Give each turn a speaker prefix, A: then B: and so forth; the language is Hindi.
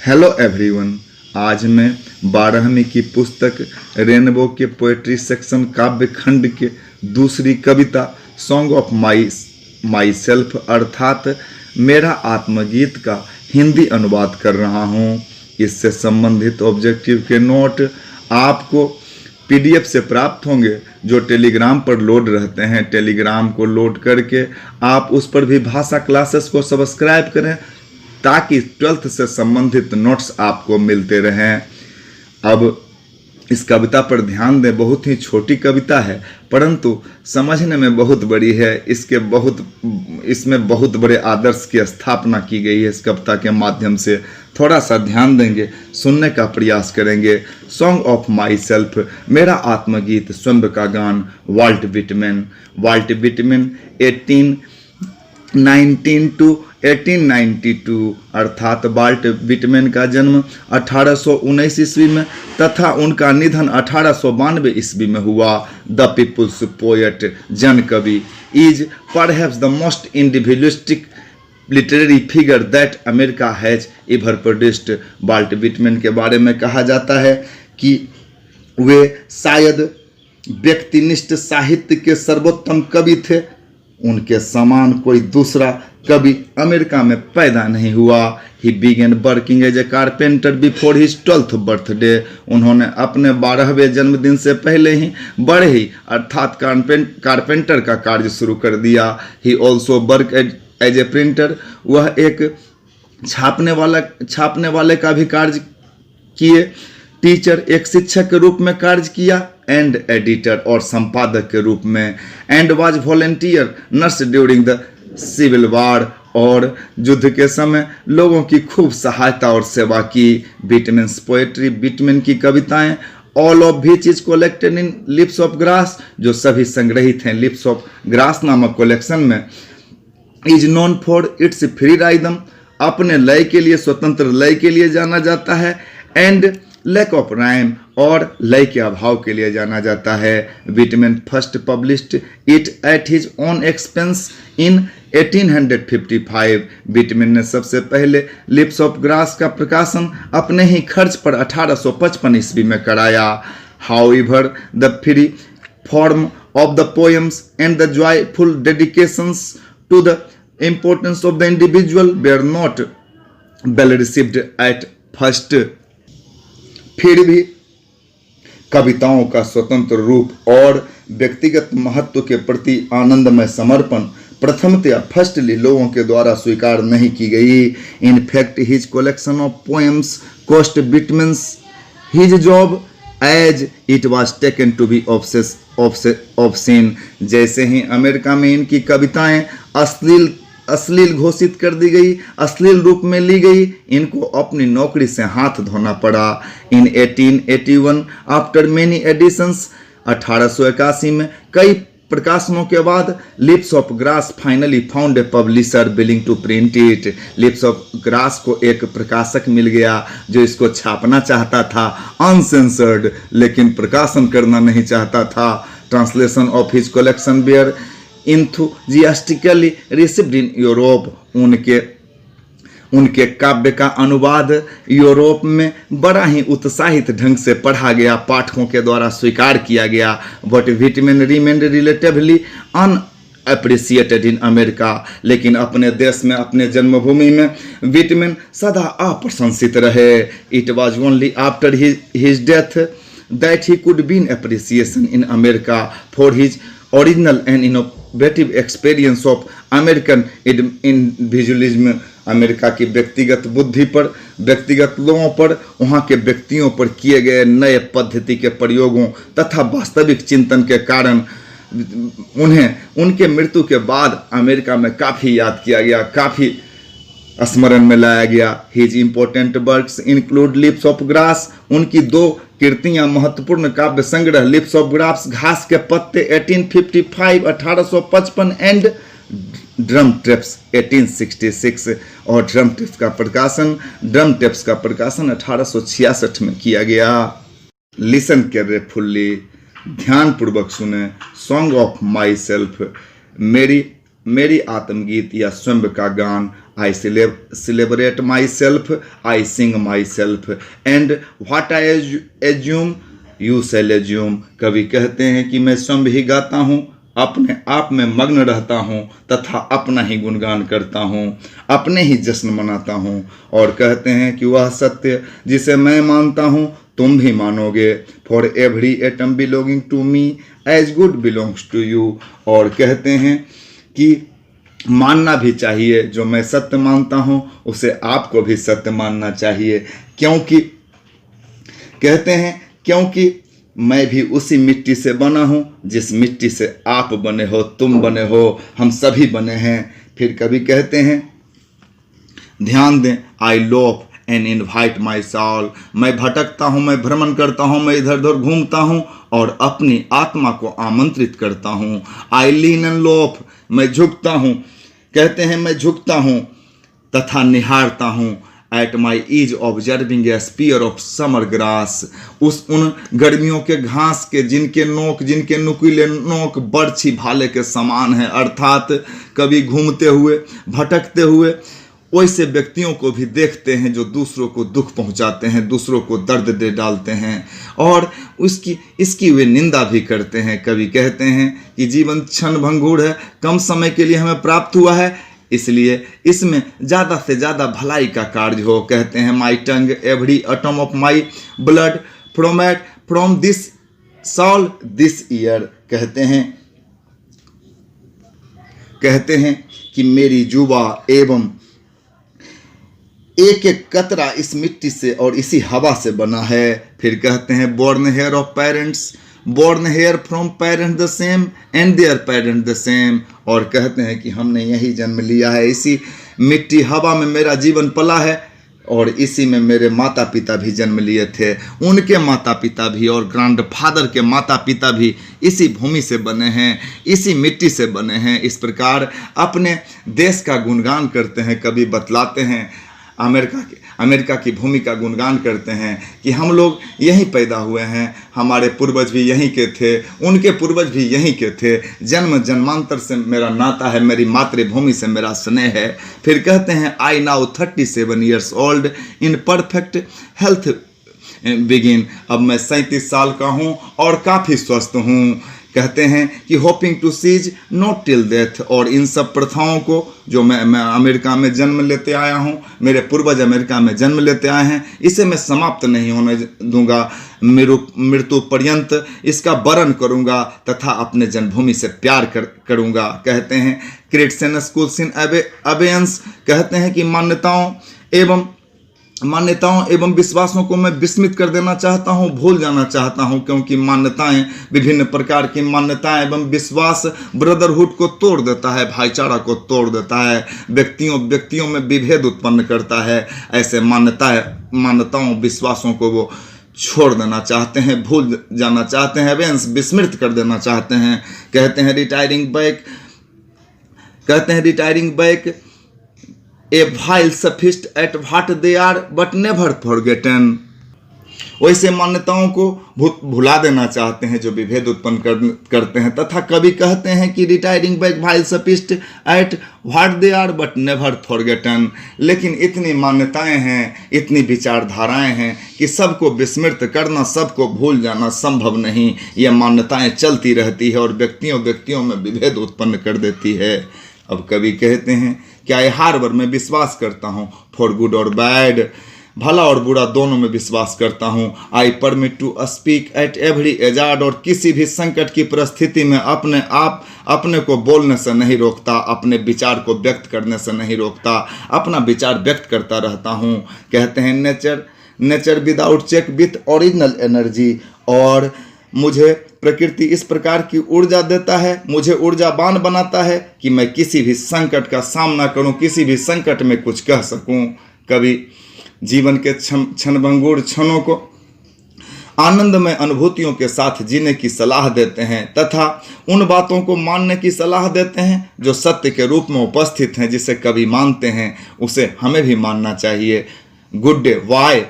A: Hello everyone. आज मैं 12वीं की पुस्तक रेनबो के पोएट्री सेक्शन काव्य खंड के दूसरी कविता सॉन्ग ऑफ माई सेल्फ अर्थात मेरा आत्मगीत का हिंदी अनुवाद कर रहा हूँ। इससे संबंधित ऑब्जेक्टिव के नोट आपको पीडीएफ से प्राप्त होंगे जो टेलीग्राम पर लोड रहते हैं। टेलीग्राम को लोड करके आप उस पर भी भाषा क्लासेस को सब्सक्राइब करें ताकि 12th से संबंधित नोट्स आपको मिलते रहें। अब इस कविता पर ध्यान दें। बहुत ही छोटी कविता है परंतु समझने में बहुत बड़ी है। इसमें बहुत बड़े आदर्श की स्थापना की गई है। इस कविता के माध्यम से थोड़ा सा ध्यान देंगे, सुनने का प्रयास करेंगे। सॉन्ग ऑफ माई सेल्फ, मेरा आत्मगीत, स्वयं का गान। वाल्ट विटमैन 1819 to 1892 अर्थात वाल्ट विटमैन का जन्म 1819 ईस्वी में तथा उनका निधन 1892 ईस्वी में हुआ। द पीपुल्स पोएट, जन कवि, is perhaps the most individualistic literary figure that America has ever produced. Walt Whitman के बारे में कहा जाता है कि वे शायद व्यक्तिनिष्ठ साहित्य के सर्वोत्तम कवि थे। उनके समान कोई दूसरा कवि अमेरिका में पैदा नहीं हुआ। He began working as a carpenter before his 12th birthday. उन्होंने अपने 12वें जन्मदिन से पहले ही बड़े ही अर्थात कारपेंटर का कार्य शुरू कर दिया। He also work as a printer, वह एक छापने वाले का भी कार्य किए। टीचर, एक शिक्षक के रूप में कार्य किया। एंड एडिटर, और संपादक के रूप में। And was volunteer nurse during the civil war, और युद्ध के समय लोगों की खूब सहायता और सेवा की। विटमैन्स पोएट्री, विटमैन की कविताएं, all of which is collected in Leaves of Grass, जो सभी संग्रहित हैं लिप्स ऑफ ग्रास नामक कलेक्शन में। Is known for its free rhythm, अपने लय के लिए, स्वतंत्र लय के लिए जाना जाता है। एंड लैक ऑफ राइम, और लय के अभाव के लिए जाना जाता है। Whitman first published it at his own expense in 1855। Whitman ने सबसे पहले लिप्स ऑफ ग्रास का प्रकाशन अपने ही खर्च पर 1855 ईस्वी में कराया। However the free form of the poems and the joyful dedications to the importance of the individual were not well received at first. फिर भी कविताओं का स्वतंत्र रूप और व्यक्तिगत महत्व के प्रति आनंदमय समर्पण प्रथमतया फर्स्टली लोगों के द्वारा स्वीकार नहीं की गई। In fact his collection of poems cost Whitman's his job as it was taken to be obscene. जैसे ही अमेरिका में इनकी कविताएं अश्लील घोषित कर दी गई, अश्लील रूप में ली गई, इनको अपनी नौकरी से हाथ धोना पड़ा। इन 1881 आफ्टर मेनी एडिशंस, 1881 में कई प्रकाशनों के बाद Lips of Grass finally found a publisher willing to print it. Lips of Grass को एक प्रकाशक मिल गया जो इसको छापना चाहता था अनसेंसर्ड, लेकिन प्रकाशन करना नहीं चाहता था। Translation of his collection were enthusiastically received in Europe. उनके काव्य का अनुवाद यूरोप में बड़ा ही उत्साहित ढंग से पढ़ा गया, पाठकों के द्वारा स्वीकार किया गया। But Whitman remained relatively unappreciated in America, लेकिन अपने देश में, अपने जन्मभूमि में विटमैन सदा अप्रशंसित रहे। It was only after his death that he could been appreciation in America for his original and innovative experience of American individualism. America की व्यक्तिगत बुद्धि पर, व्यक्तिगत लोगों पर, वहाँ के व्यक्तियों पर किए गए नए पद्धति के प्रयोगों तथा वास्तविक चिंतन के कारण उन्हें उनके मृत्यु के बाद अमेरिका में काफ़ी याद किया गया, काफ़ी स्मरण में लाया गया। His important works include lips of grass, उनकी दो कृतियां महत्वपूर्ण काव्य संग्रह लिप्स ऑफ ग्रास, घास के पत्ते 1855 1855 एंड ड्रम टेप्स 1866, और ड्रम टेप्स का प्रकाशन 1866 में किया गया। लिसन केयरफुल्ली, ध्यान पूर्वक सुने। सॉन्ग ऑफ माई सेल्फ, मेरी आत्मगीत या स्वयं का गान I celebrate myself, I sing myself, and what I assume, you shall assume. कवि कहते हैं कि मैं स्वयं भी गाता हूँ, अपने आप में मग्न रहता हूँ तथा अपना ही गुणगान करता हूँ, अपने ही जश्न मनाता हूँ, और कहते हैं कि वह सत्य जिसे मैं मानता हूँ तुम भी मानोगे. For every atom belonging to me as good belongs to you. और कहते हैं कि मानना भी चाहिए, जो मैं सत्य मानता हूँ उसे आपको भी सत्य मानना चाहिए, क्योंकि कहते हैं क्योंकि मैं भी उसी मिट्टी से बना हूँ जिस मिट्टी से आप बने हो, तुम बने हो, हम सभी बने हैं. फिर कभी कहते हैं, ध्यान दें, I loaf and invite my soul. मैं भटकता हूँ, मैं भ्रमण करता हूँ, मैं इधर उधर घूमता हूँ और अपनी आत्मा को आमंत्रित करता हूँ. आई लीन एंड लोफ, मैं झुकता हूँ, कहते हैं मैं झुकता हूँ तथा निहारता हूँ. At my ease observing a spear of summer grass, उन गर्मियों के घास के जिनके नुकीले नोक बर्छी भाले के समान है. अर्थात कभी घूमते हुए, भटकते हुए वैसे व्यक्तियों को भी देखते हैं जो दूसरों को दुख पहुंचाते हैं, दूसरों को दर्द दे डालते हैं और इसकी वे निंदा भी करते हैं. कवि कहते हैं कि जीवन क्षण भंगुर है, कम समय के लिए हमें प्राप्त हुआ है, इसलिए इसमें ज़्यादा से ज़्यादा भलाई का कार्य हो. कहते हैं, my tongue every atom of my blood from this soil this air. कहते हैं कि मेरी जुबा एवं एक एक कतरा इस मिट्टी से और इसी हवा से बना है. फिर कहते हैं, born here of parents, born here from parents the same and their parents the same. और कहते हैं कि हमने यही जन्म लिया है, इसी मिट्टी हवा में मेरा जीवन पला है और इसी में मेरे माता पिता भी जन्म लिए थे, उनके माता पिता भी और ग्रैंडफादर के माता पिता भी इसी भूमि से बने हैं, इसी मिट्टी से बने हैं. इस प्रकार अपने देश का गुणगान करते हैं. कभी बतलाते हैं, अमेरिका की भूमि का गुणगान करते हैं कि हम लोग यहीं पैदा हुए हैं, हमारे पूर्वज भी यहीं के थे, उनके पूर्वज भी यहीं के थे, जन्म जन्मांतर से मेरा नाता है, मेरी मातृभूमि से मेरा स्नेह है. फिर कहते हैं, I now 37 years old in perfect health begin. अब मैं 37 साल का हूँ और काफ़ी स्वस्थ हूँ. कहते हैं कि hoping to cease not till death. और इन सब प्रथाओं को जो मैं अमेरिका में जन्म लेते आया हूँ, मेरे पूर्वज अमेरिका में जन्म लेते आए हैं, इसे मैं समाप्त नहीं होने दूंगा. मृत्यु पर्यंत इसका वरण करूंगा तथा अपने जन्मभूमि से प्यार करूंगा. कहते हैं, क्रिएशन स्कूल्स इन अबेयंस. कहते हैं कि मान्यताओं एवं विश्वासों को मैं विस्मृत कर देना चाहता हूँ, भूल जाना चाहता हूँ, क्योंकि मान्यताएं, विभिन्न प्रकार की मान्यताएं एवं विश्वास ब्रदरहुड को तोड़ देता है, भाईचारा को तोड़ देता है, व्यक्तियों में विभेद उत्पन्न करता है. ऐसे मान्यताओं विश्वासों को वो छोड़ देना चाहते हैं, भूल जाना चाहते हैं, विस्मृत कर देना चाहते हैं. कहते हैं, retiring back A while sufficed at what they are but never forgotten. वैसे मान्यताओं को भुला देना चाहते हैं जो विभेद उत्पन्न करते हैं. तथा कभी कहते हैं कि retiring back while sufficed at what they are but never forgotten. लेकिन इतनी मान्यताएं हैं, इतनी विचारधाराएं हैं कि सबको विस्मृत करना, सबको भूल जाना संभव नहीं. यह मान्यताएं चलती रहती है और व्यक्तियों में विभेद उत्पन्न कर देती है. अब कभी कहते हैं, क्या हर बार मैं विश्वास करता हूँ, फॉर गुड और बैड, भला और बुरा दोनों में विश्वास करता हूँ. I permit to speak at every hazard. और किसी भी संकट की परिस्थिति में अपने को बोलने से नहीं रोकता, अपने विचार को व्यक्त करने से नहीं रोकता, अपना विचार व्यक्त करता रहता हूँ. कहते हैं, nature without check with original energy. और मुझे प्रकृति इस प्रकार की ऊर्जा देता है, मुझे ऊर्जावान बनाता है कि मैं किसी भी संकट का सामना करूं, किसी भी संकट में कुछ कह सकूं. कभी जीवन के क्षणभंगुर क्षणों को आनंदमय अनुभूतियों के साथ जीने की सलाह देते हैं तथा उन बातों को मानने की सलाह देते हैं जो सत्य के रूप में उपस्थित हैं. जिसे कभी मानते हैं उसे हमें भी मानना चाहिए. Good day. वाई